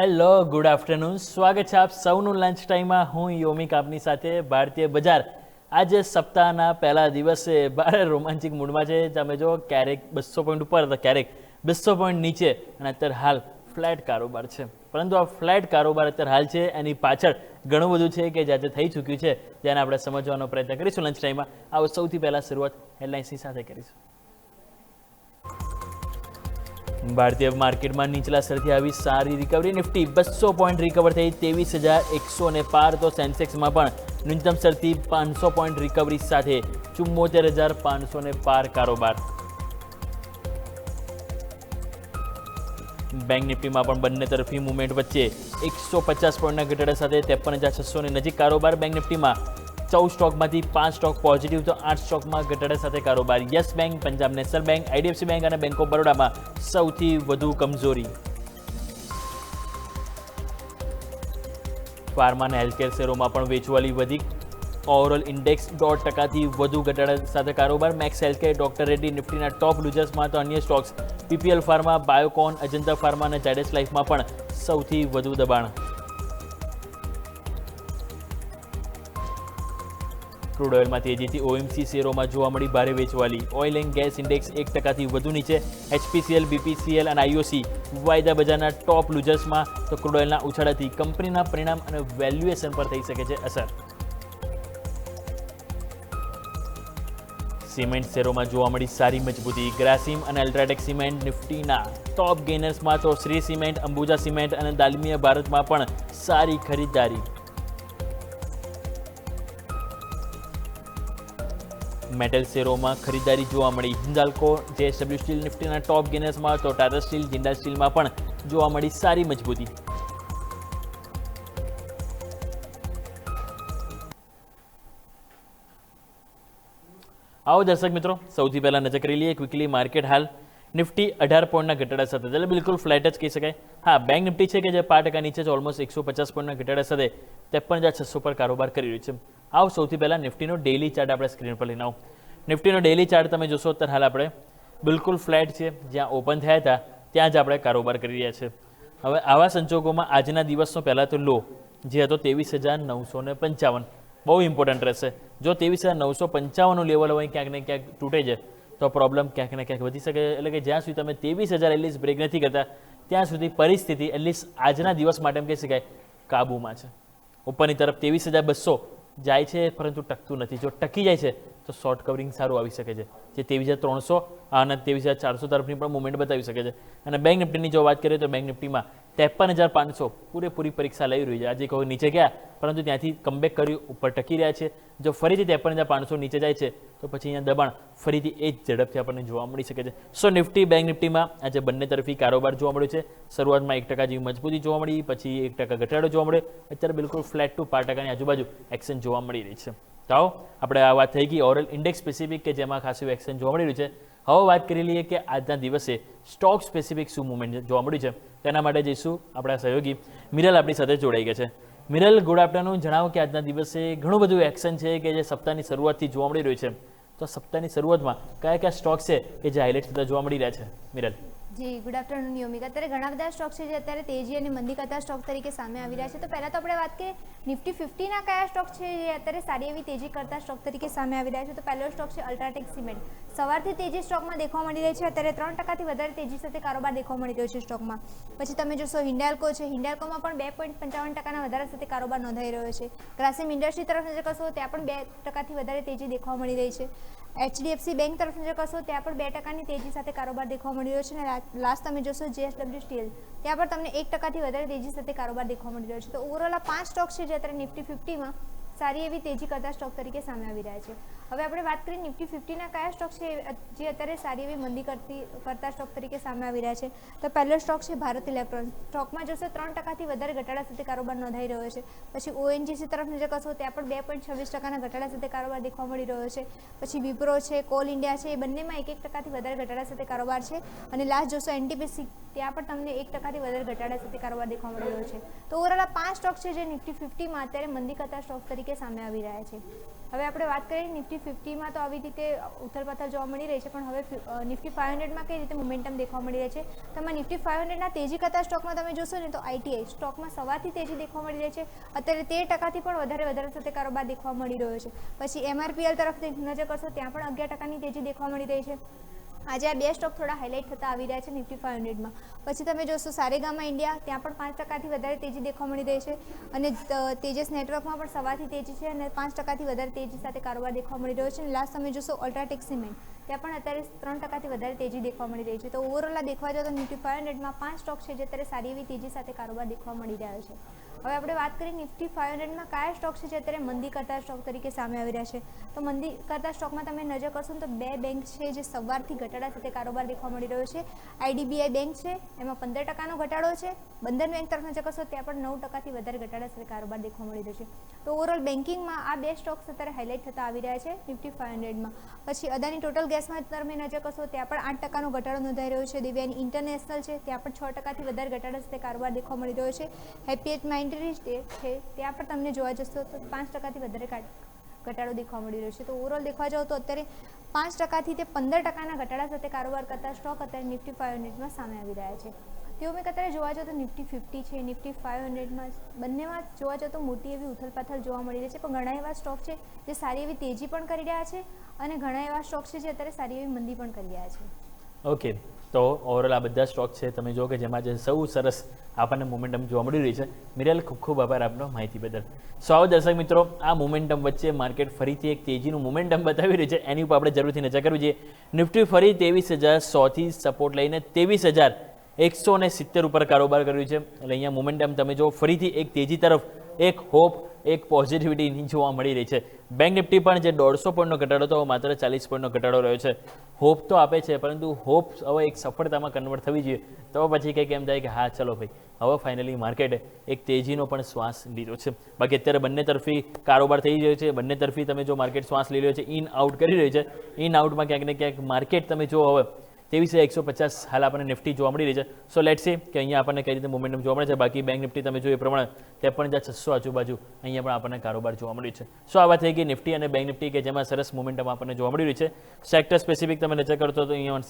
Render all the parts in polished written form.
Hello good afternoon, સ્વાગત છે આપ સૌનું લંચ ટાઈમમાં. હું યોમિક આપની સાથે. ભારતીય બજાર આજે સપ્તાહના પહેલા દિવસે ભારે રોમાંચિક મૂડમાં છે. તમે જો ક્યારેક 200 પોઈન્ટ ઉપર તો ક્યારેક 200 પોઈન્ટ નીચે, અને અત્યારે હાલ ફ્લેટ કારોબાર છે. પરંતુ આ ફ્લેટ કારોબાર અત્યારે હાલ છે એની પાછળ ઘણું બધું છે કે જે થઈ ચૂક્યું છે, જેને આપણે સમજવાનો પ્રયત્ન કરીશું લંચ ટાઈમમાં. આવો સૌથી પહેલાં શરૂઆત હેડલાઇન્સની સાથે કરીશું. ભારતીય માર્કેટમાં નીચલા સ્તરથી આવી સારી રિકવરી. નિફ્ટી 200 પોઈન્ટ રિકવર થઈ 23,100 પાર. તો સેન્સેક્સમાં પણ ન્યૂનતમ સ્તરથી 500 પોઈન્ટ રિકવરી સાથે 74,500 પાર કારોબાર. બેંક નિફ્ટીમાં પણ બંને તરફી મુવમેન્ટ વચ્ચે 150 પોઈન્ટના ઘટાડા સાથે 53,600 નજીક કારોબાર. બેંક નિફ્ટીમાં 14 સ્ટોકમાંથી 5 સ્ટોક પોઝિટિવ તો 8 સ્ટોકમાં ઘટાડા સાથે કારોબાર. Yes bank, Punjab national bank, IDFC bank અને બેંક ઓફ બરોડામાં સૌથી વધુ કમજોરી. ફાર્મા અને હેલ્થકેર શેરોમાં પણ વેચવાલી વધી. ઓવરઓલ ઇન્ડેક્સ 0.5% વધુ ઘટાડા સાથે કારોબાર. મેક્સ હેલ્થકેર, ડોક્ટર રેડ્ડી નિફ્ટીના ટોપ લૂઝર્સમાં તો અન્ય stocks PPL pharma, Biocon, Ajanta pharma અને ઝાયડસ લાઇફમાં પણ સૌથી વધુ દબાણ. ક્રૂડ ઓઇલમાં તેજીથી ઓએમસી શેરોમાં જોવા મળી ભારે વેચવાલી. ઓઇલ એન્ડ ગેસ ઇન્ડેક્સ 1%થી વધુ નીચે. એચપીસીએલ, બીપીસીએલ અને આઈઓસી વાયદા બજારના ટોપ લૂઝર્સમાં. તો ક્રૂડ ઓઇલના ઉછાળાથી કંપનીના પરિણામ અને વેલ્યુએશન પર થઈ શકે છે અસર. સિમેન્ટ શેરોમાં જોવા મળી સારી મજબૂતી. ગ્રાસિમ અને અલ્ટ્રાટેક સિમેન્ટ નિફ્ટીના ટોપ ગેનર્સમાં. તો શ્રી સિમેન્ટ, અંબુજા સિમેન્ટ અને દાલમિયા ભારતમાં પણ સારી ખરીદદારી. મેટલ શેરોમાં ખરીદારી જોવા મળી. હિન્દાલ્કો, જેએસડબલ્યુ સ્ટીલ નિફ્ટીના ટોપ ગેનર્સમાં. તો ટાટા સ્ટીલ, જિંદાલ સ્ટીલમાં પણ જોવા મળી સારી મજબૂતી. આવો દર્શક મિત્રો, સૌથી પહેલા નજર કરી લઈએ ક્વિકલી માર્કેટ હાલ. નિફ્ટી 18 પોઈન્ટના ઘટાડા સાથે એટલે બિલકુલ ફ્લેટ જ કહી શકાય. હા, બેંક નિફ્ટી છે કે જે 5% નીચે છે, ઓલમોસ્ટ 150 પોઈન્ટના ઘટાડા સાથે 53,600 પર કારોબાર કરી રહ્યું છે. આવો સૌથી પહેલાં નિફ્ટીનો ડેઇલી ચાર્ટ આપણે સ્ક્રીન પર લઈને આવો. નિફ્ટીનો ડેઇલી ચાર્ટ તમે જોશો અત્યારે હાલ આપણે બિલકુલ ફ્લેટ છે. જ્યાં ઓપન થયા હતા ત્યાં જ આપણે કારોબાર કરી રહ્યા છે. હવે આવા સંજોગોમાં આજના દિવસનો પહેલાં તો લો જે હતો 23,955 બહુ ઇમ્પોર્ટન્ટ રહેશે. જો 23,955નું લેવલ હોય ક્યાંક ને ક્યાંક તૂટે છે તો પ્રોબ્લેમ ક્યાંક ને ક્યાંક વધી શકે. એટલે કે જ્યાં સુધી તમે 23,000 એટલીસ્ટ બ્રેક નથી કરતા ત્યાં સુધી પરિસ્થિતિ એટલીસ્ટ આજના દિવસ માટે એમ કહી શકાય કાબૂમાં છે. ઉપરની તરફ 23,200 જાય છે પરંતુ ટકતું નથી. જો ટકી જાય છે તો શોર્ટ કવરિંગ સારું આવી શકે છે, જે 23,300 અને 23,400 તરફની પણ મુવમેન્ટ બતાવી શકે છે. અને બેંક નિફ્ટીની જો વાત કરીએ તો બેંક નિફ્ટીમાં 53,500 પૂરેપૂરી પરીક્ષા લઈ રહી છે. આજે કોઈ નીચે ગયા પરંતુ ત્યાંથી કમબેક કર્યું, ઉપર ટકી રહ્યા છે. જો ફરીથી 53,500 નીચે જાય છે તો પછી અહીંયા દબાણ ફરીથી એ જ ઝડપથી આપણને જોવા મળી શકે છે. સો નિફ્ટી, બેંક નિફ્ટીમાં આજે બંને તરફી કારોબાર જોવા મળ્યો છે. શરૂઆતમાં 1% જેવી મજબૂતી જોવા મળી, પછી 1% ઘટાડો જોવા મળ્યો. અત્યારે બિલકુલ ફ્લેટ ટુ 5%ની આજુબાજુ એક્શન જોવા મળી રહી છે. તો આવો આપણે આ વાત થઈ ગઈ ઓવરઓલ ઇન્ડેક્સ સ્પેસિફિક કે જેમાં ખાસું એક્શન જોવા મળી રહ્યું છે. હવે વાત કરી લઈએ કે આજના દિવસે સ્ટોક સ્પેસિફિક શું મુવમેન્ટ જોવા મળ્યું છે. તેના માટે જઈશું આપણા સહયોગી મિરલ આપણી સાથે જોડાઈ ગયા છે. મિરલ, ગુડ આફ્ટરનૂન. જણાવો કે આજના દિવસે ઘણું બધું એક્શન છે કે જે સપ્તાહની શરૂઆતથી જોવા મળી રહ્યું છે. તો સપ્તાહની શરૂઆતમાં કયા કયા સ્ટોક છે કે જે હાઇલાઇટ થતા જોવા મળી રહ્યા છે મિરલ? જી ગુડ આફ્ટરનૂન યોમિક. અત્યારે ઘણા બધા સ્ટોક છે જે અત્યારે તેજી અને મંદી કરતા સ્ટોક તરીકે સામે આવી રહ્યા છે. તો પહેલાં તો આપણે વાત કરીએ નિફ્ટી 50ના કયા સ્ટોક છે જે અત્યારે સારી એવી તેજી કરતા સ્ટોક તરીકે સામે આવી રહ્યા છે. તો પહેલો સ્ટોક છે અલ્ટ્રાટેક સિમેન્ટ. સવારથી તેજી સ્ટોકમાં દેખવા મળી રહી છે. અત્યારે 3%થી વધારે તેજી સાથે કારોબાર દેખવા મળી રહ્યો છે સ્ટોકમાં. પછી તમે જોશો હિન્ડાલ્કો છે. હિન્ડાલ્કોમાં પણ 2.55% વધારા સાથે કારોબાર નોંધાઈ રહ્યો છે. ગ્રાસિમ ઇન્ડસ્ટ્રી તરફ નજર કરશો ત્યાં પણ 2%થી વધારે તેજી દેખવા મળી રહી છે. એચડીએફસી બેંક તરફ નજર કરશો ત્યાં પણ 2%ની તેજી સાથે કારોબાર દેખવા મળી રહ્યો છે. અને લાસ્ટ તમે જોશો જેએસડબલ્યુ સ્ટીલ, ત્યાં પણ તમને 1%થી વધારે તેજી સાથે કારોબાર દેખવા મળી રહ્યો છે. તો ઓવરઓલ આ 5 સ્ટોક છે જે અત્યારે નિફ્ટી 50માં સારી એવી તેજી કરતા સ્ટોક તરીકે સામે આવી રહ્યા છે. હવે આપણે વાત કરીએ નિફ્ટી 50ના કયા સ્ટોક છે જે અત્યારે સારી એવી મંદી કરતા સ્ટોક તરીકે સામે આવી રહ્યા છે. તો પહેલો સ્ટોક છે ભારત ઇલેક્ટ્રોનિક્સ. સ્ટોકમાં જોશો 3%થી વધારે ઘટાડા સાથે કારોબાર નોંધાઈ રહ્યો છે. પછી ઓએનજીસી તરફ નજર કરશો ત્યાં પણ 2.26%ના ઘટાડા સાથે કારોબાર દેખવા મળી રહ્યો છે. પછી વિપ્રો છે, કોલ ઇન્ડિયા છે, એ બંનેમાં 1% વધારે ઘટાડા સાથે કારોબાર છે. અને લાસ્ટ જોશો એનટીપીસી, ત્યાં પણ તમને 1%થી વધારે ઘટાડા સાથે કારોબાર દેખવા મળી રહ્યો છે. તો ઓવરઓલ આ 5 સ્ટોક છે જે નિફ્ટી 50માં અત્યારે મંદી કરતા સ્ટોક તરીકે સામે આવી રહ્યા છે. હવે આપણે વાત કરીએ નિફ્ટી નિફ્ટી 50માં તો આવી રીતે ઉથલપાથલ જોવા મળી રહી છે, પણ હવે નિફ્ટી 500માં કઈ રીતે મોમેન્ટમ દેખવા મળી રહી છે. તમે નિફ્ટી 500ના તેજી કરતા સ્ટોકમાં તમે જોશો ને તો ITI સ્ટોકમાં સવારથી તેજી દેખવા મળી રહી છે. અત્યારે 13%થી પણ વધારે સાથે કારોબાર દેખવા મળી રહ્યો છે. પછી MRPL તરફ નજર કરશો ત્યાં પણ 11%ની તેજી દેખવા મળી રહી છે. આજે આ બે સ્ટોક થોડા હાઇલાઇટ થતા આવી રહ્યા છે નિફ્ટી 500માં. પછી તમે જોશો સારેગામા ઇન્ડિયા, ત્યાં પણ 5%થી વધારે તેજી દેખવા મળી રહી છે. અને તેજસ નેટવર્કમાં પણ સવારથી તેજી છે અને 5%થી વધારે તેજી સાથે કારોબાર દેખવા મળી રહ્યો છે. અને લાસ્ટ તમે જોશો અલ્ટ્રાટેક સિમેન્ટ, ત્યાં પણ અત્યારે 3%થી વધારે તેજી દેખવા મળી રહી છે. તો ઓવરઓલ આ દેખવા જાવ તો નિફ્ટી 500માં 5 સ્ટોક છે જે અત્યારે સારી એવી તેજી સાથે કારોબાર દેખવા મળી રહ્યો છે. હવે આપણે વાત કરીએ નિફ્ટી 500માં કયા સ્ટોક છે જે અત્યારે મંદી કરતા સ્ટોક તરીકે સામે આવી રહ્યા છે. તો મંદી કરતા સ્ટોકમાં તમે નજર કરશો ને તો બે બેંક છે જે સવારથી ઘટાડા સાથે કારોબાર દેખવા મળી રહ્યો છે. IDBI બેંક છે, એમાં 15%નો ઘટાડો છે. બંધન બેંક તરફ નજર કરશો ત્યાં પણ 9%થી વધારે ઘટાડા સાથે કારોબાર દેખવા મળી રહ્યો છે. તો ઓવરઓલ બેન્કિંગમાં આ બે સ્ટોક્સ અત્યારે હાઇલાઇટ થતા આવી રહ્યા છે નિફ્ટી 500માં. પછી અદાની ટોટલ ગેસમાં તમે નજર કરશો ત્યાં પણ 8%નો ઘટાડો નોંધાઈ રહ્યો છે. દિવ્યાની ઇન્ટરનેશનલ છે, ત્યાં પણ 6%થી વધારે ઘટાડા સાથે કારોબાર દેખવા મળી રહ્યો છે. હેપીએટ માઇન્ડરી છે ત્યાં પણ તમને જોવા જશો તો 5%થી વધારે ઘટાડો દેખવા મળી રહ્યો છે. તો ઓવરઓલ દેખવા જાવ તો અત્યારે 5%થી તે 15%ના ઘટાડા સાથે કારોબાર કરતા સ્ટોક અત્યારે નિફ્ટી 500માં સામે આવી રહ્યા છે. તેઓ મેં અત્યારે જોવા જાવ તો નિફ્ટી 50 છે, નિફ્ટી 500માં બંનેમાં જોવા જાવ તો મોટી એવી ઉથલપાથલ જોવા મળી રહી છે. પણ ઘણા એવા સ્ટોક છે જે સારી એવી તેજી પણ કરી રહ્યા છે અને ઘણા એવા સ્ટોક છે જે અત્યારે સારી એવી મંદી પણ કરી રહ્યા છે. ઓકે, તો ઓવરઓલ આ બધા સ્ટોક છે તમે જો કે જેમાં જે સૌ સરસ આપણને મોમેન્ટમ જોવા મળી રહી છે. મિરેલ, ખૂબ ખૂબ આભાર આપનો માહિતી બદલ. સો આવો દર્શક મિત્રો, આ મોમેન્ટમ વચ્ચે માર્કેટ ફરીથી એક તેજીનું મોમેન્ટમ બતાવી રહ્યું છે, એની ઉપર આપણે જરૂરથી નજર કરવી જોઈએ. નિફ્ટી ફરી 23,100થી સપોર્ટ લઈને 23,170 ઉપર કારોબાર કર્યું છે. એટલે અહીંયા મોમેન્ટમ તમે જો ફરીથી એક તેજી તરફ એક હોપ, એક પોઝિટિવિટી જોવા મળી રહી છે. બેંક નિફ્ટી પણ જે 150 પોઈન્ટનો ઘટાડો હતો માત્ર 40 પોઈન્ટનો ઘટાડો રહ્યો છે. હોપ તો આપે છે, પરંતુ હોપ હવે એક સફળતામાં કન્વર્ટ થવી જોઈએ તો પછી કંઈક એમ થાય કે હા ચલો ભાઈ હવે ફાઇનલી માર્કેટે એક તેજીનો પણ શ્વાસ લીધો છે. બાકી અત્યારે બંને તરફી કારોબાર થઈ રહ્યો છે. બંને તરફી તમે જો માર્કેટ શ્વાસ લઈ રહ્યો છે, ઇન આઉટ કરી રહ્યું છે. ઇન આઉટમાં ક્યાંક ને ક્યાંક માર્કેટ તમે જો હવે 23,150 હાલ આપણને નિફ્ટી જોવા મળી રહી છે. સો લેટ્સ સી કે અહીંયા આપણને કઈ રીતે મોમેન્ટમ જોવા મળે છે. બાકી બેંક નિફ્ટી તમે જો એ પ્રમાણે 53,600 આજુબાજુ અહીંયા પણ આપણને કારોબાર જોવા મળ્યું છે. સો આ વાત થઈ ગઈ નિફ્ટી અને બેંક નિફ્ટી કે જેમાં સરસ મોમેન્ટમ આપણને જોવા મળી રહ્યું છે. સેક્ટર સ્પેસિફિક તમે નજર કરો તો અહીંયા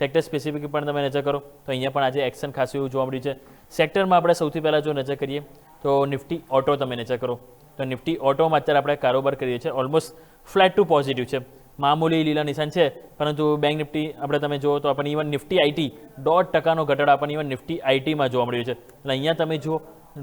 સેક્ટર સ્પેસિફિક પણ તમે નજર કરો તો અહીંયા પણ આજે એક્શન ખાસું એવું જોવા મળ્યું છે. સેક્ટરમાં આપણે સૌથી પહેલાં જો નજર કરીએ તો નિફ્ટી ઓટો તમે નજર કરો તો નિફ્ટી ઓટોમાં અત્યારે આપણે કારોબાર કરીએ છીએ ઓલમોસ્ટ ફ્લેટ ટુ પોઝિટિવ છે. મામૂલી લીલા નિશાન છે, પરંતુ બેંક નિફ્ટી આપણે તમે જુઓ તો આપણને ઇવન નિફ્ટી આઈટી 1.5%નો ઘટાડો આપણને ઇવન નિફ્ટી આઈટીમાં જોવા મળ્યું છે. એટલે અહીંયા તમે જુઓ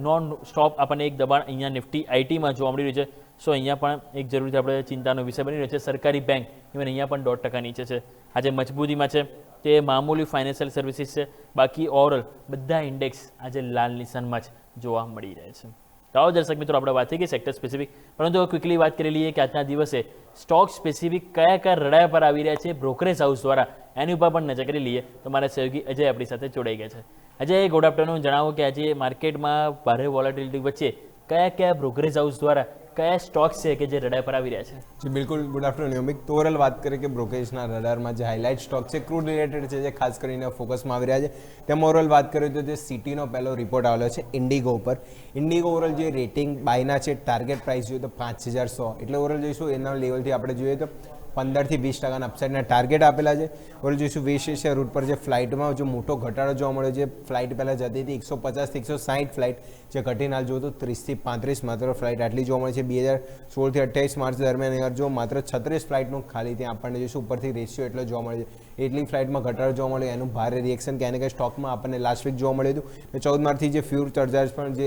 નોન સ્ટોપ આપણને એક દબાણ અહીંયા નિફ્ટી આઈટીમાં જોવા મળી રહ્યું છે. સો અહીંયા પણ એક જરૂરથી આપણે ચિંતાનો વિષય બની રહ્યો છે. સરકારી બેંક ઇવન અહીંયા પણ 1% નીચે છે. આજે મજબૂતીમાં છે તે મામૂલી ફાઇનાન્શિયલ સર્વિસીસ છે. બાકી ઓવરઓલ બધા ઇન્ડેક્સ આજે લાલ નિશાનમાં જ જોવા મળી રહે છે. તો આવો દર્શક મિત્રો આપણે વાત થઈ ગઈ સેક્ટર સ્પેસિફિક, પરંતુ ક્વિકલી વાત કરી લઈએ કે આજના દિવસે સ્ટોક સ્પેસિફિક કયા કયા રડાયા પર આવી રહ્યા છે બ્રોકરેજ હાઉસ દ્વારા, એની ઉપર પણ નજર કરી લઈએ. તો મારા સહયોગી અજય આપણી સાથે જોડાઈ ગયા છે. Ajay, good afternoon. જણાવો કે આજે માર્કેટમાં ભારે વોલેટિલિટી વચ્ચે કયા કયા બ્રોકરેજ હાઉસ દ્વારા કયા સ્ટોક્સ છે કે જે રડાર પર આવી રહ્યા છે? જી બિલકુલ, ગુડ આફ્ટરનૂન યોમિક. તો ઓવરઓલ વાત કરીએ કે બ્રોકરેજના રડારમાં જે હાઇલાઇટ સ્ટોક છે ક્રૂડ રિલેટેડ છે જે ખાસ કરીને ફોકસમાં આવી રહ્યા છે. તેમાં ઓવરઓલ વાત કરીએ તો જે સિટીનો પહેલો રિપોર્ટ આવેલો છે ઇન્ડિગો ઉપર. ઇન્ડિગો ઓવરઓલ જે રેટિંગ બાયના છે, ટાર્ગેટ પ્રાઇસ જોઈએ તો 5,100, એટલે ઓવરઓલ જોઈશું એના લેવલથી આપણે જોઈએ તો 15થી 20% અપસાઇડના ટાર્ગેટ આપેલા છે. ઓવરઓલ જોઈશું વેસ્ટ એશિયા રૂટ પર જે ફ્લાઇટમાં જો મોટો ઘટાડો જોવા મળ્યો છે. ફ્લાઇટ પહેલાં જતી હતી 150થી 160 ફ્લાઇટ, જે ઘટીને હાલ જોયું તો 30થી 35 માત્ર ફ્લાઇટ આટલી જોવા મળે છે. 2016થી 28 માર્ચ દરમિયાન અહીંયા જો માત્ર 36 ફ્લાઇટનું ખાલી ત્યાં આપણને જોઈશું ઉપરથી રેશિયો એટલો જોવા મળે છે. એટલી ફ્લાઇટમાં ઘટાડો જોવા મળ્યો, એનું ભારે રિએક્શન ક્યાંય ને ક્યાંય સ્ટોકમાં આપણને લાસ્ટ વીક જોવા મળ્યું હતું. 14 માર્ચથી જે ફ્યુર સરચાર્જ પણ જે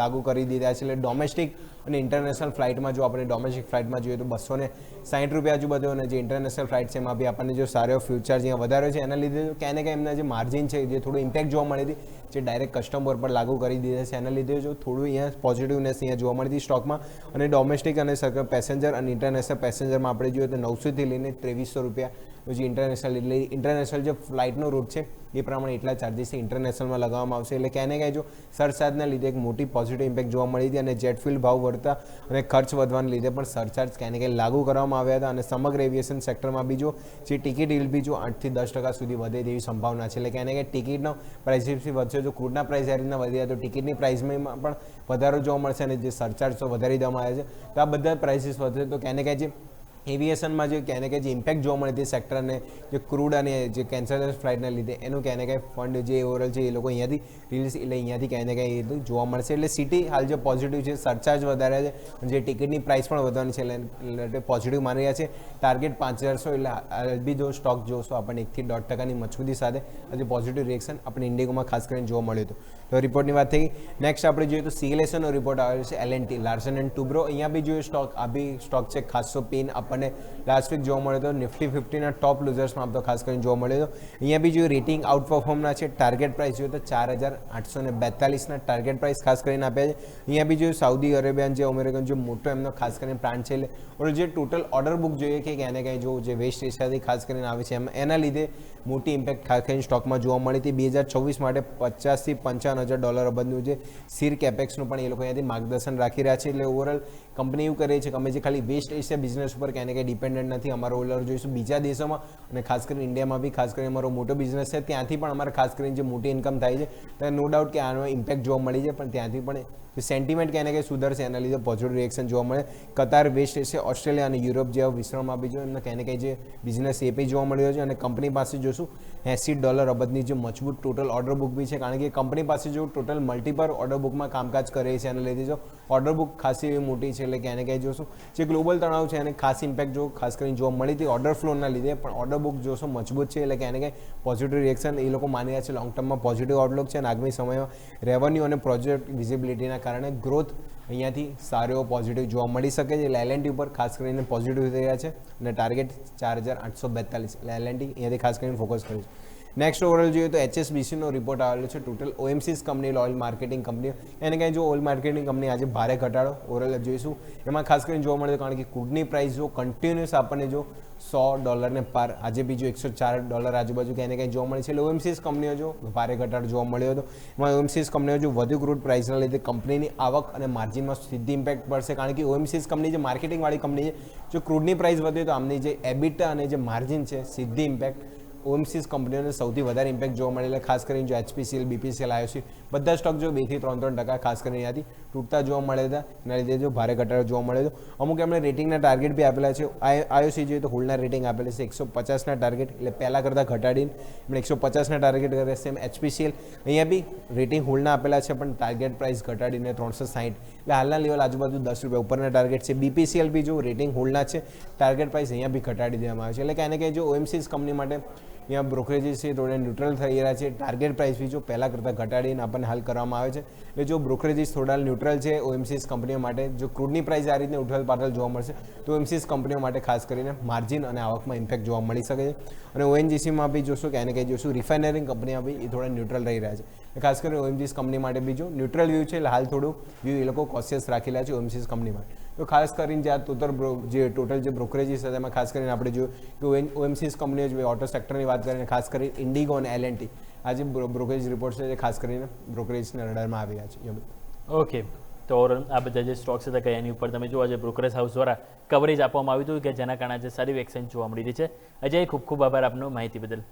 લાગુ કરી દીધા છે, એટલે ડોમેસ્ટિક અને ઇન્ટરનેશનલ ફ્લાઇટમાં જો આપણે ડોમેસ્ટિક ફ્લાઇટમાં જોઈએ તો 260 રૂપિયા આજુબાજુ, અને જે ઇન્ટરનેશનલ ફ્લાઇટ છે એમાં બી આપણને જો સારો ફ્યુર ચાર્જ અહીંયા વધારે છે. એના લીધે ક્યાંય ને ક્યાંય એમના જે માર્જિન છે જે થોડું ઇમ્પેક્ટ જોવા મળી હતી, જે ડાયરેક્ટ કસ્ટમર પર લાગુ કરી દીધા છે, એના લીધે જો થોડું અહીંયા પોઝિટિવનેસ અહીંયા જોવા મળતી સ્ટોકમાં. અને ડોમેસ્ટિક અને પેસેન્જર અને ઇન્ટરનેશનલ પેસેન્જરમાં આપણે જોઈએ તો 900થી લઈને 2300 રૂપિયા જે ઇન્ટરનેશનલ જે ફ્લાઇટનો રૂટ છે એ પ્રમાણે એટલા ચાર્જિસ ઇન્ટરનેશનલમાં લગાવવામાં આવશે. એટલે ક્યાંય ને ક્યાંય જો સરચાર્જના લીધે એક મોટી પોઝિટિવ ઇમ્પેક્ટ જોવા મળી હતી. અને જેટ ફ્યુલ ભાવ વધતા અને ખર્ચ વધવાને લીધે પણ સરચાર્જ ક્યાંય ને ક્યાંય લાગુ કરવામાં આવ્યા હતા. અને સમગ્ર એવિએશન સેક્ટરમાં બી જો જે ટિકિટ ઈલ બી જો 8થી 10% સુધી વધે તેવી સંભાવના છે. એટલે ક્યાંય ને ક્યાંય ટિકિટનો પ્રાઇસીસથી વધશે. જો ક્રૂડના પ્રાઇસ આ રીતના વધ્યા તો ટિકિટની પ્રાઇસમાં પણ વધારો જોવા મળશે. અને જે સરચાર્જ તો વધારી દેવામાં આવ્યા છે તો આ બધા પ્રાઇસીસ વધશે તો ક્યાંય ને ક્યાંય જે એવિએશનમાં જે કહે કે જે ઇમ્પેક્ટ જોવા મળે તે સેક્ટરને જે ક્રૂડ અને જે કેન્સરલેસ ફ્લાઇટને લીધે એનું કહે કે ફંડ જે ઓવરઓલ છે એ લોકો અહીંયાથી રિલીઝ એટલે અહીંયાથી કહે કે એ બધું જોવા મળશે. એટલે સિટી હાલ જે પોઝિટિવ છે, સરચાર્જ વધારે છે, જે ટિકિટની પ્રાઇસ પણ વધવાની છે એટલે પોઝિટિવ માની રહ્યા છે. ટાર્ગેટ 5100 એટલે હાલ બી જો સ્ટોક જોશો આપણને 1 થી 1.5% મજબૂતી સાથે આજે પોઝિટિવ રિએક્શન આપણે ઇન્ડિગોમાં ખાસ કરીને જોવા મળ્યું હતું. તો રિપોર્ટની વાત થઈ. નેક્સ્ટ આપણે જોઈએ તો CLSનો રિપોર્ટ આવેલો છે L&T લાર્સન એન્ડ ટુબ્રો. અહીંયા બી જોઈએ સ્ટોક આ બી સ્ટોક છે ખાસો પેન આપણને લાસ્ટ વીક જોવા મળ્યો હતો. નિફ્ટી 50ના ટોપ લૂઝર્સમાં તો ખાસ કરીને જોવા મળ્યો હતો. અહીંયા બી જો રેટિંગ આઉટ પરફોર્મના છે. ટાર્ગેટ પ્રાઇસ જોઈએ તો 4842ના ટાર્ગેટ પ્રાઇસ ખાસ કરીને આપ્યા છે. અહીંયા બી જો સાઉદી અરેબિયન જે અમેરિકન જે મોટો એમનો ખાસ કરીને પ્લાન્ટ છે એટલે જે ટોટલ ઓર્ડર બુક જોઈએ કે ક્યાંને ક્યાંય જો જે વેસ્ટ એશિયાથી ખાસ કરીને આવે છે એના લીધે મોટી ઇમ્પેક્ટ ખાસ કરીને સ્ટોકમાં જોવા મળી હતી. 2024 માટે $50,000 થી $55,000 અબજનું જે સીર કેપેક્સનું પણ એ લોકો અહીંયાથી માર્ગદર્શન રાખી રહ્યા છે. એટલે ઓવરઓલ કંપની એવું કરે છે કે અમે જે ખાલી વેસ્ટ એશિયા બિઝનેસ ઉપર ક્યાંને ક્યાંય ડિપેન્ડન્ટ નથી. અમારો ઓલર જોઈશું બીજા દેશોમાં અને ખાસ કરીને ઇન્ડિયામાં બી ખાસ કરીને અમારો મોટો બિઝનેસ છે. ત્યાંથી પણ અમારે ખાસ કરીને જે મોટી ઇન્કમ થાય છે તો નો ડાઉટ કે આનો ઇમ્પેક્ટ જોવા મળી છે. પણ ત્યાંથી પણ સેન્ટિમેન્ટ ક્યાંને ક્યાંય સુધરશે એના લીધે પોઝિટિવ રિએક્શન જોવા મળે. કતાર, વેસ્ટ એશિયા, ઓસ્ટ્રેલિયા અને યુરોપ જેવા વિશ્વમાં બી જો એમને ક્યાંને ક્યાંય જે બિઝનેસ એ બી જોવા મળ્યો છે. અને કંપની પાસે જોશું $80 અબજની જે મજબૂત ટોટલ ઓર્ડર બુક બી છે. કારણ કે કંપની પાસે જો ટોટલ મલ્ટીપલ ઓર્ડર બુકમાં કામકાજ કરે છે એના લીધે જો ઓર્ડર બુક ખાસી એવી મોટી છે. એટલે ક્યાંને ક્યાંય જોશું જે ગ્લોબલ તણાવ છે એને ખાસ ઇમ્પેક્ટ જો ખાસ કરીને જોવા મળી હતી ઓર્ડર ફ્લોના લીધે. પણ ઓર્ડર બુક જોશો મજબૂત છે એટલે ક્યાંને ક્યાંય પોઝિટિવ રિએક્શન એ લોકો માની રહ્યા છે. લોંગ ટર્મમાં પોઝિટિવ આઉટલુક છે અને આગામી સમયમાં રેવન્યુ અને પ્રોજેક્ટ વિઝિબિલિટીના કારણે ગ્રોથ અહીંયાથી સારો એવો પોઝિટિવ જોવા મળી શકે છે. એટલે L&T ઉપર ખાસ કરીને પોઝિટિવ થઈ રહ્યા છે અને ટાર્ગેટ 4842 એટલે L&T અહીંયાથી ખાસ કરીને ફોકસ કર્યું છે. નેક્સ્ટ ઓવરઓલ જોઈએ તો HSBCનો રિપોર્ટ આવેલો છે. Total OMCs company oil marketing company એને કંઈ જો ઓઇલ માર્કેટિંગ કંપની આજે ભારે ઘટાડો ઓવરઓલ જોઈશું. એમાં ખાસ કરીને જોવા મળે કારણ કે ક્રૂડની પ્રાઇસ જો કન્ટિન્યુઅસ આપણને જો $100 પાર આજે બીજો $104 આજુબાજુ ક્યાંને ક્યાંય જોવા મળે છે. એટલે OMCs કંપનીઓ જો ભારે ઘટાડો જોવા મળ્યો હતો. એમાં OMCs કંપનીઓ જો વધુ ક્રૂડ પ્રાઇસના લીધે કંપનીની આવક અને માર્જિનમાં સીધી ઇમ્પેક્ટ પડશે. કારણ કે OMCs કંપની જે માર્કેટિંગવાળી કંપની છે જો ક્રૂડની પ્રાઇસ વધે તો આમની જે EBITDA અને જે માર્જિન છે સીધી ઇમ્પેક્ટ OMCs કંપનીઓને સૌથી વધારે ઇમ્પેક્ટ જોવા મળેલા. ખાસ કરીને જો HPCL, BPCL, IOC બધા સ્ટોક જો 2 થી 3% ખાસ કરીને ત્યાંથી તૂટતા જોવા મળ્યા હતા. એના લીધે જો ભારે ઘટાડો જોવા મળ્યો હતો. અમુક એમણે રેટિંગના ટાર્ગેટ બી આપેલા છે. IOC જોઈએ તો હોલ્ડના રેટિંગ આપેલા છે 150ના ટાર્ગેટ એટલે પહેલાં કરતાં ઘટાડીને એમણે 150ના ટાર્ગેટ કરે છે. એમ HPCL અહીંયા બી રેટિંગ હોલ્ડના આપેલા છે પણ ટાર્ગેટ પ્રાઇસ ઘટાડીને 360 એટલે હાલના લેવલ આજુબાજુ $10 ઉપરના ટાર્ગેટ છે. BPCL બી જો રેટિંગ હોલ્ડના છે ટાર્ગેટ પ્રાઇસ અહીંયા બી ઘટાડી દેવામાં આવે છે. એટલે ક્યાંને ક્યાંય જો OMCs કંપની માટે અહીંયા બ્રોકરેજીસ છે થોડા ન્યુટ્રલ થઈ રહ્યા છે. ટાર્ગેટ પ્રાઇસ બી જો પહેલાં કરતાં ઘટાડીને આપણને હાલ કરવામાં આવે છે. એટલે જો બ્રોકરેજીસ થોડા ન્યુટ્રલ છે OMCs કંપનીઓ માટે જો ક્રૂડની પ્રાઇસ આ રીતે ઉઠલ પાઠલ જોવા મળશે તો OMCs કંપનીઓ માટે ખાસ કરીને માર્જિન અને આવકમાં ઇમ્પેક્ટ જોવા મળી શકે છે. અને ONGCમાં બી જોશું કે એને કંઈ જોશું રિફાઇનરિંગ કંપનીમાં બી એ થોડા ન્યુટ્રલ રહી રહ્યા છે. ખાસ કરીને OMCs કંપની માટે બી જો ન્યુટ્રલ વ્યૂ છે એટલે હાલ થોડું વ્યૂ એ લોકો કોશિયસ રાખેલા છે OMCs કંપની માટે. તો ખાસ કરીને જે આ ટોટલ જે બ્રોકરેજીસ છે તેમાં ખાસ કરીને આપણે જોયું કે OMCs કંપનીઓ જે ઓટો સેક્ટરની વાત કરીને ખાસ કરીને ઇન્ડિગો અને L&T આ જે બ્રોકરેજ રિપોર્ટ છે એ ખાસ કરીને બ્રોકરેજના રડારમાં આવી રહ્યા છે. ઓકે, તો ઓવરઓલ આ બધા જે સ્ટોક્સ હતા કઈ એની ઉપર તમે જુઓ આજે બ્રોકરેજ હાઉસ દ્વારા કવરેજ આપવામાં આવ્યું હતું કે જેના કારણે આજે સારી એક્સચેન્જ જોવા મળી રહી છે. અજય ખૂબ ખૂબ આભાર આપનો માહિતી બદલ.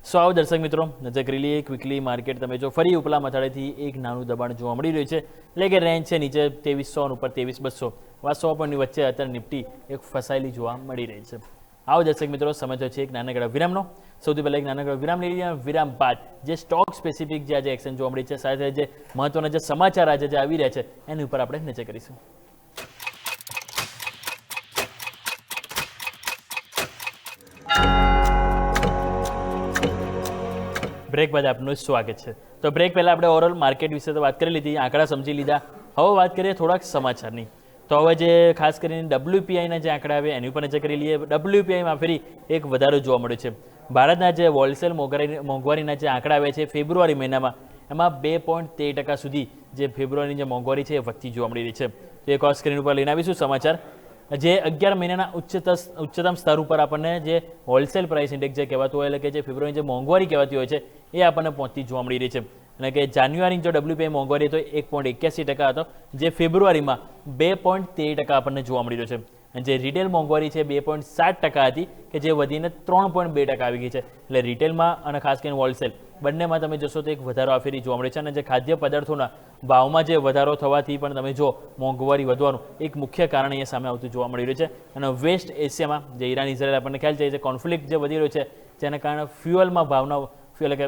સો આવો દર્શક મિત્રો નજર કરી લઈએ ક્વિકલી માર્કેટ. તમે જો ફરી ઉપલા મથાળેથી એક નાનું દબાણ જોવા મળી રહ્યું છે એટલે કે રેન્જ છે નીચે 2300 ઉપર 23,200 100 પોઈન્ટની વચ્ચે અત્યારે નિફ્ટી એક ફસાયેલી જોવા મળી રહી છે. આવો દર્શક મિત્રો સમય થયો છે એક નાનકડા વિરામનો. સૌથી પહેલાં એક નાનકડો વિરામ લઈ લઈએ. વિરામ બાદ જે સ્ટોક સ્પેસિફિક જે આજે એક્શન જોવા મળી છે સાથે જે મહત્વના જે સમાચાર આજે જે આવી રહ્યા છે એની ઉપર આપણે નજર કરીશું. બ્રેક બાદ આપનું સ્વાગત છે. તો બ્રેક પહેલાં આપણે ઓવરઓલ માર્કેટ વિશે તો વાત કરી લીધી, આંકડા સમજી લીધા. હવે વાત કરીએ થોડાક સમાચારની. તો હવે જે ખાસ કરીને WPIના જે આંકડા આવે એની ઉપર નજર કરી લઈએ. WPIમાં ફરી એક વધારો જોવા મળ્યો છે. ભારતના જે હોલસેલ મોંઘવારીના જે આંકડા આવે છે ફેબ્રુઆરી મહિનામાં એમાં 2.13% સુધી જે ફેબ્રુઆરીની જે મોંઘવારી છે એ વધતી જોવા મળી રહી છે. તો એ ખાસ સ્ક્રીન ઉપર લઈને આવીશું સમાચાર. જે 11 મહિનાના ઉચ્ચતમ સ્તર ઉપર આપણને જે હોલસેલ પ્રાઇસ ઇન્ડેક્સ જે કહેવાતું હોય એટલે કે જે ફેબ્રુઆરીની જે મોંઘવારી કહેવાતી હોય છે એ આપણને પહોંચતી જોવા મળી રહી છે. અને કે જાન્યુઆરી જો WPI મોંઘવારી તો 1.81% હતો જે ફેબ્રુઆરીમાં 2.13% આપણને જોવા મળી રહ્યો છે. અને જે રિટેલ મોંઘવારી છે 2.7% હતી કે જે વધીને 3.2% આવી ગઈ છે. એટલે રિટેલમાં અને ખાસ કરીને હોલસેલ બંનેમાં તમે જોશો તો એક વધારો આ ફેરી જોવા મળે છે. અને જે ખાદ્ય પદાર્થોના ભાવમાં જે વધારો થવાથી પણ તમે જો મોંઘવારી વધવાનું એક મુખ્ય કારણ અહીંયા સામે આવતું જોવા મળી રહ્યું છે. અને વેસ્ટ એશિયામાં જે ઈરાન ઇઝરાયલ આપણને ખ્યાલ છે જે કોન્ફ્લિક્ટ જે વધી રહ્યું છે જેના કારણે ફ્યુઅલમાં ભાવના એટલે કે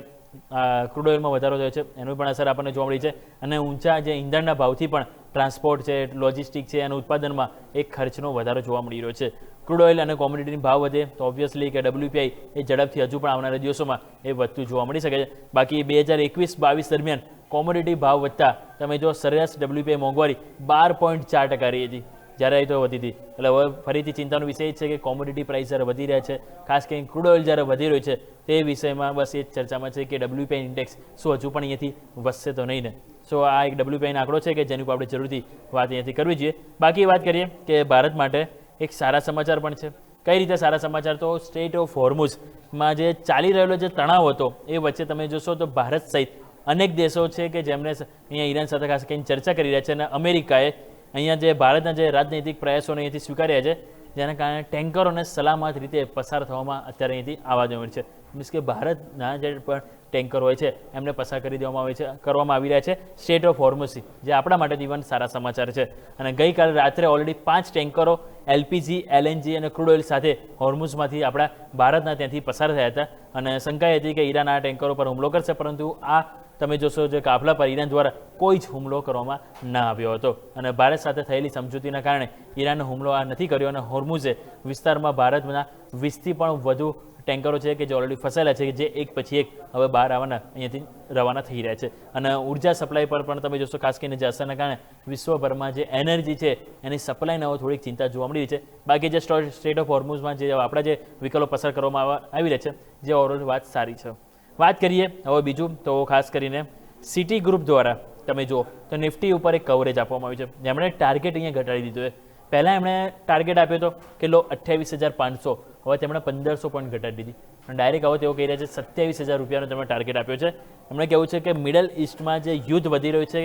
ક્રૂડ ઓઇલમાં વધારો થયો છે એનું પણ અસર આપણને જોવા મળી છે. અને ઊંચા જે ઈંધણના ભાવથી પણ ટ્રાન્સપોર્ટ છે, લોજિસ્ટિક છે અને ઉત્પાદનમાં એક ખર્ચનો વધારો જોવા મળી રહ્યો છે. ક્રૂડ ઓઇલ અને કોમોડિટીની ભાવ વધે તો ઓબ્વિયસલી કે WPI એ ઝડપથી હજુ પણ આવનારા દિવસોમાં એ વધતું જોવા મળી શકે છે. બાકી 2021-22 દરમિયાન કોમોડિટી ભાવ વધતા તમે જો સરેરાશ WPI મોંઘવારી 12.4% રહી હતી જ્યારે તો વધી હતી. એટલે હવે ફરીથી ચિંતાનો વિષય એ છે કે કોમોડિટી પ્રાઇસ જ્યારે વધી રહ્યા છે, ખાસ કરીને ક્રૂડ ઓઇલ જ્યારે વધી રહ્યું છે તે વિષયમાં બસ એ જ ચર્ચામાં છે કે WPI ઇન્ડેક્સ શું હજુ પણ અહીંયાથી વધશે તો નહીં ને. સો આ એક WPI નો આંકડો છે કે જેની ઉપર આપણે જરૂરથી વાત અહીંયાથી કરવી જોઈએ. બાકી વાત કરીએ કે ભારત માટે એક સારા સમાચાર પણ છે. કઈ રીતે સારા સમાચાર? તો સ્ટેટ ઓફ હોર્મુઝમાં જે ચાલી રહેલો જે તણાવ હતો એ વચ્ચે તમે જોશો તો ભારત સહિત અનેક દેશો છે કે જેમણે અહીંયા ઈરાન સાથે ખાસ કરીને ચર્ચા કરી રહ્યા છે. અને અમેરિકાએ અહીંયા જે ભારતના જે રાજનૈતિક પ્રયાસોને અહીંથી સ્વીકાર્યા છે જેના કારણે ટેન્કરોને સલામત રીતે પસાર થવામાં અત્યારે અહીંથી આવા મળે છે. મીન્સ કે ભારતના જે પણ ટેન્કર હોય છે એમને પસાર કરી કરવામાં આવી રહ્યા છે સ્ટેટ ઓફ હોર્મુઝથી, જે આપણા માટે ઇવન સારા સમાચાર છે. અને ગઈકાલે રાત્રે ઓલરેડી 5 ટેન્કરો LPG, LNG અને ક્રૂડ ઓઇલ સાથે હોર્મુઝમાંથી આપણા ભારતના ત્યાંથી પસાર થયા હતા. અને શંકાઈ હતી કે ઈરાન આ ટેન્કરો પર હુમલો કરશે, પરંતુ આ તમે જોશો જે કાફલા પર ઈરાન દ્વારા કોઈ જ હુમલો કરવામાં ન આવ્યો હતો. અને ભારત સાથે થયેલી સમજૂતીના કારણે ઈરાનનો હુમલો આ નથી કર્યો. અને હોર્મુઝે વિસ્તારમાં ભારતના 20થી પણ વધુ ટેન્કરો છે કે જે ઓલરેડી ફસાયેલા છે કે જે એક પછી એક હવે બહાર આવવાના અહીંયાથી રવાના થઈ રહ્યા છે. અને ઉર્જા સપ્લાય પર પણ તમે જોશો ખાસ કરીને જે અસરના કારણે વિશ્વભરમાં જે એનર્જી છે એની સપ્લાયના થોડીક ચિંતા જોવા મળી રહી છે. બાકી જે સ્ટેટ ઓફ હોર્મુઝમાં જે આપણા જે વિકલ્પો પસાર કરવામાં આવી રહ્યા છે જે ઓવરઓલ વાત સારી છે. વાત કરીએ હવે બીજું તો ખાસ કરીને સિટી ગ્રુપ દ્વારા તમે જુઓ તો નિફ્ટી ઉપર એક કવરેજ આપવામાં આવ્યું છે જેમણે ટાર્ગેટ અહીંયા ઘટાડી દીધો છે. પહેલાં એમણે ટાર્ગેટ આપ્યો હતો કેટલો 28,500, હવે તેમણે 1500 પોઈન્ટ ઘટાડી દીધી. અને ડાયરેક્ટ હવે તેઓ કહી રહ્યા છે 27,000 રૂપિયાનો તેમણે ટાર્ગેટ આપ્યો છે. એમણે કહેવું છે કે મિડલ ઇસ્ટમાં જે યુદ્ધ વધી રહ્યું છે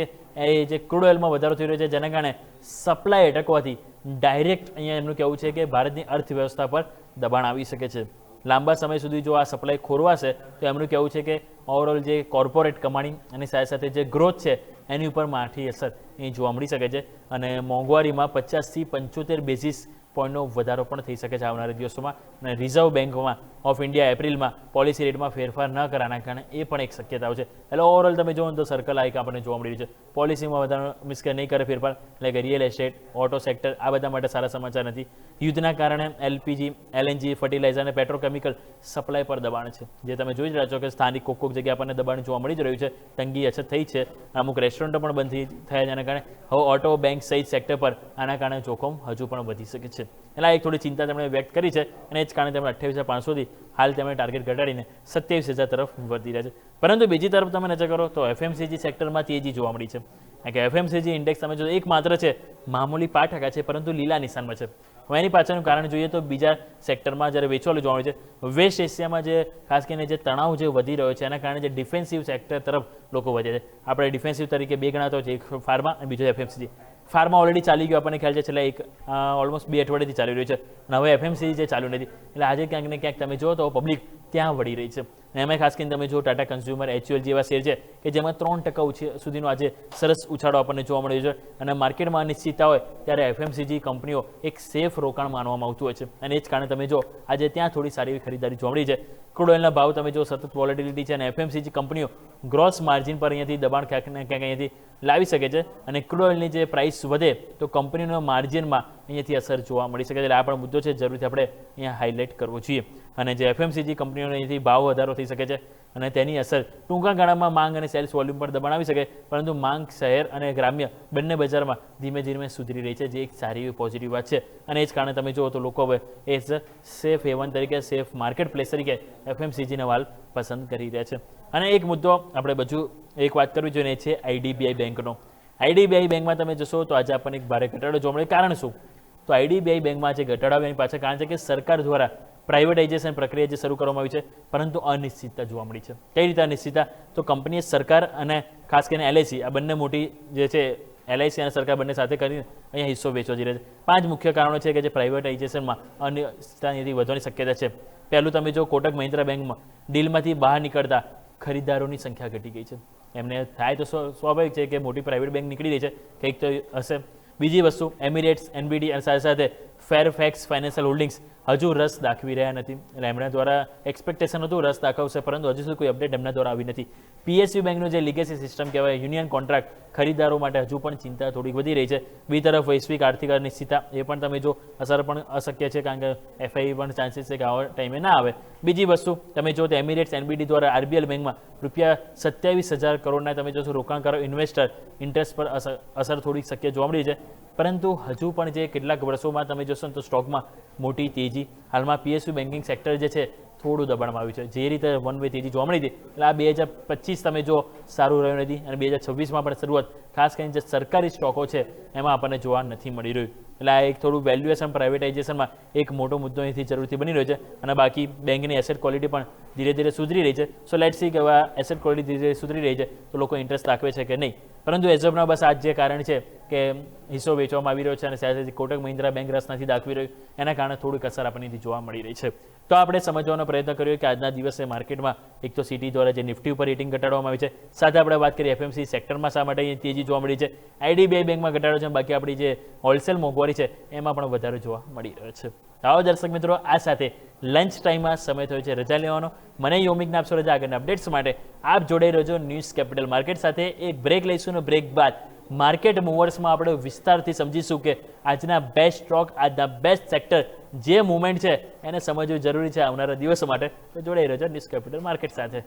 એ જે ક્રૂડ ઓઇલમાં વધારો થઈ રહ્યો છે જેના કારણે સપ્લાય અટકવાથી ડાયરેક્ટ અહીંયા એમનું કહેવું છે કે ભારતની અર્થવ્યવસ્થા પર દબાણ આવી શકે છે. લાંબા સમય સુધી જો આ સપ્લાય ખોરવાશે તો એમનું કહેવું છે કે ઓવરઓલ જે કોર્પોરેટ કમાણી અને સાથે સાથે જે ગ્રોથ છે એની ઉપર માઠી અસર અહીં જોવા મળી શકે છે. અને મોંઘવારીમાં 50થી 75 બેઝિસ પોઈન્ટનો વધારો પણ થઈ શકે છે આવનારા દિવસોમાં. અને રિઝર્વ બેન્કમાં ઓફ ઇન્ડિયા એપ્રિલમાં પોલિસી રેટમાં ફેરફાર ન કરવાના કારણે એ પણ એક શક્યતાઓ છે. એટલે ઓવરઓલ તમે જોવો તો સર્કલ આ એક આપણને જોવા મળી રહ્યું છે. પોલિસીમાં વધારો મીન્સ કે નહીં કરે ફેરફાર, એટલે કે રિયલ એસ્ટેટ, ઓટો સેક્ટર આ બધા માટે સારા સમાચાર નથી. યુદ્ધના કારણે LPG, LNG, ફર્ટિલાઇઝર અને પેટ્રોકેમિકલ સપ્લાય પર દબાણ છે, જે તમે જોઈ જ રહ્યા છો કે સ્થાનિક કોક જગ્યાએ આપણને દબાણ જોવા મળી જ રહ્યું છે. તંગી અછત થઈ છે, અમુક રેસ્ટોરન્ટો પણ બંધ થયા જેના કારણે હવે ઓટો, બેંક સહિત સેક્ટર પર આના કારણે જોખમ હજુ પણ વધી શકે છે. એટલે એક થોડી ચિંતા તેમણે વ્યક્ત કરી છે અને એ જ કારણે તેમણે 28,500થી હાલ તેમણે ટાર્ગેટ ઘટાડીને 27,000 તરફ વધી રહ્યા છે. પરંતુ બીજી તરફ તમે નજર કરો તો FMCG સેક્ટરમાં તેજી જોવા મળી છે. કારણ કે FMCG ઇન્ડેક્સ તમે જો એક માત્ર છે મામૂલી 5% છે પરંતુ લીલા નિશાનમાં છે. હવે એની પાછળનું કારણ જોઈએ તો બીજા સેક્ટરમાં જ્યારે વેચવાનું જોવા મળે છે વેસ્ટ એશિયામાં જે ખાસ કરીને જે તણાવ જે વધી રહ્યો છે એના કારણે જે ડિફેન્સિવ સેક્ટર તરફ લોકો વધે છે. આપણે ડિફેન્સિવ તરીકે બે ગણાતો છે, એક ફાર્મા અને બીજો FMCG. ફાર્મા ઓલરેડી ચાલી ગયો આપણને ખ્યાલ છે છેલ્લા ઓલમોસ્ટ 2 અઠવાડિયાથી ચાલી રહ્યું છે અને હવે FMCG જે ચાલુ નથી. એટલે આજે ક્યાંક ને ક્યાંક તમે જુઓ તો પબ્લિક ત્યાં વળી રહી છે. અને એમાં ખાસ કરીને તમે જુઓ ટાટા કન્ઝ્યુમર, HUL જેવા શેર છે કે જેમાં 3% સુધીનો આજે સરસ ઉછાળો આપણને જોવા મળ્યો છે. અને માર્કેટમાં અનિશ્ચિતતા હોય ત્યારે FMCG કંપનીઓ એક સેફ રોકાણ માનવામાં આવતું હોય છે. અને એ જ કારણે તમે જો આજે ત્યાં થોડી સારી એવી ખરીદારી જોવા મળી છે. ક્રૂડ ઓઇલના ભાવ તમે જો સતત વોલેટિલિટી છે અને FMCG કંપનીઓ ગ્રોસ માર્જિન પર અહીંયાથી દબાણ ક્યાંક ને ક્યાંક અહીંયાથી લાવી શકે છે. અને ક્રૂડ ઓઇલની જે પ્રાઇસ વધે તો કંપનીનો માર્જિનમાં અહીંયાથી અસર જોવા મળી શકે છે. એટલે આ પણ મુદ્દો છે, જરૂરથી આપણે અહીંયા હાઇલાઇટ કરવો જોઈએ. અને જે FMCG કંપનીઓને અહીંથી ભાવ વધારો થઈ શકે છે અને તેની અસર ટૂંકા ગાળામાં માંગ અને સેલ્સ વોલ્યુમ પર દબાણ આવી શકે, પરંતુ માંગ શહેર અને ગ્રામ્ય બંને બજારમાં ધીમે ધીમે સુધરી રહી છે, જે એક સારી એવી પોઝિટિવ વાત છે. અને એ જ કારણે તમે જુઓ તો લોકો હવે એઝ સેફ હેવન તરીકે, સેફ માર્કેટ પ્લેસ તરીકે FMCGને હાલ પસંદ કરી રહ્યા છે. અને એક મુદ્દો આપણે બધું એક વાત કરવી જોઈએ છે IDBI બેંકનો. IDBI બેંકમાં તમે જશો તો આજે આપણને એક ભારે ઘટાડો જોવા મળે. કારણ શું? તો IDBI બેંકમાં જે ઘટાડો આવ્યો એની પાછળ કારણ છે કે સરકાર દ્વારા પ્રાઇવેટાઇઝેશન પ્રક્રિયા જે શરૂ કરવામાં આવી છે પરંતુ અનિશ્ચિતતા જોવા મળી છે. કઈ રીતે અનિશ્ચિતતા? તો કંપનીએ સરકાર અને ખાસ કરીને LIC આ બંને મોટી જે છે LIC અને સરકાર બંને સાથે કરીને અહીંયા હિસ્સો વેચવા જઈ રહ્યા છે. 5 મુખ્ય કારણો છે કે જે પ્રાઇવેટાઇઝેશનમાં અનિશ્ચિતતાની વધવાની શક્યતા છે. પહેલું તમે જો કોટક મહિન્દ્રા બેંકમાં ડીલમાંથી બહાર નીકળતા ખરીદદારોની સંખ્યા ઘટી ગઈ છે. એમને થાય તો સ્વાભાવિક છે કે મોટી પ્રાઇવેટ બેંક નીકળી રહી છે, કંઈક તો હશે. બીજી વસ્તુ, એમિરેટ્સ, એનબીડી અને સાથે સાથે ફેરફેક્સ ફાઇનાન્શિયલ હોલ્ડિંગ્સ હજુ રસ દાખવી રહ્યા નથી. એટલે એમના દ્વારા એક્સપેક્ટેશન હતું રસ દાખવશે, પરંતુ હજુ સુધી કોઈ અપડેટ એમના દ્વારા આવી નથી. પીએસયુ બેંકનું જે લીગેસી સિસ્ટમ કહેવાય, યુનિયન કોન્ટ્રાક્ટ ખરીદદારો માટે હજુ પણ ચિંતા થોડીક વધી રહી છે. બીજી તરફ વૈશ્વિક આર્થિક અનિશ્ચિતતા એ પણ તમે જો અસર પણ અશક્ય છે, કારણ કે એફઆઈ પણ ચાન્સીસ છે કે આવા ટાઈમે ના આવે. બીજી વસ્તુ તમે જો તો એમિરેટ્સ એનબીડી દ્વારા આરબીએલ બેંકમાં રૂપિયા 27,000 કરોડના તમે જોશો રોકાણકારો ઇન્વેસ્ટર ઇન્ટરેસ્ટ પર અસર થોડી શક્ય જોવા મળી છે. પરંતુ હજુ પણ જે કેટલાક વર્ષોમાં તમે જોશો ને તો સ્ટોકમાં મોટી તેજી, હાલમાં પીએસયુ બેન્કિંગ સેક્ટર જે છે થોડું દબાણમાં આવ્યું છે. જે રીતે વન વે તેજી જોવા મળી હતી, એટલે આ 2025 તમે જો સારું રહ્યું નથી, અને 2026માં પણ શરૂઆત ખાસ કરીને જે સરકારી સ્ટોકો છે એમાં આપણને જોવા નથી મળી રહ્યું. એટલે આ એક થોડું વેલ્યુએશન પ્રાઇવેટાઇઝેશનમાં એક મોટો મુદ્દો અહીંથી જરૂરથી બની રહ્યો છે. અને બાકી બેંકની એસેટ ક્વોલિટી પણ ધીરે ધીરે સુધરી રહી છે. સો લેટ્સ સી કે આ એસેટ ક્વોલિટી ધીરે ધીરે સુધરી રહી છે તો લોકો ઇન્ટરેસ્ટ દાખવે છે કે નહીં. પરંતુ એઝ ઓફ નાઉ બસ આ જ જે કારણ છે કે હિસ્સો વેચવામાં આવી રહ્યો છે અને સાથે કોટક મહિન્દ્રા બેંક રસ નથી દાખવી રહ્યું, એના કારણે થોડીક અસર આપણને જોવા મળી રહી છે. તો આપણે સમજવાનો પ્રયત્ન કર્યો કે આજના દિવસે માર્કેટમાં એક તો સિટી દ્વારા જે નિફ્ટી ઉપર રેટિંગ ઘટાડવામાં આવી છે, સાથે આપણે વાત કરીએ એફએમસી સેક્ટરમાં શા માટે તેજી જોવા મળી છે, આઈડીબીઆઈ બેંકમાં ઘટાડો છે, બાકી આપણી જે હોલસેલ મોંઘવારી છે એમાં પણ વધારો જોવા મળી રહ્યો છે. આવો દર્શક મિત્રો, આ સાથે લંચ ટાઈમમાં સમય થયો છે રજા લેવાનો. મને યોમિકને આપશો રજા. આગળના અપડેટ્સ માટે આપ જોડાઈ રહેજો ન્યૂઝ કેપિટલ માર્કેટ સાથે. એક બ્રેક લઈશું અને બ્રેક બાદ માર્કેટ મૂવર્સમાં આપણે વિસ્તારથી સમજીશું કે આજના બેસ્ટ સ્ટોક, આજના બેસ્ટ સેક્ટર જે મુવમેન્ટ છે એને સમજવું જરૂરી છે આવનારા દિવસો માટે. તો જોડાઈ રહેજો ન્યૂઝ કેપિટલ માર્કેટ સાથે.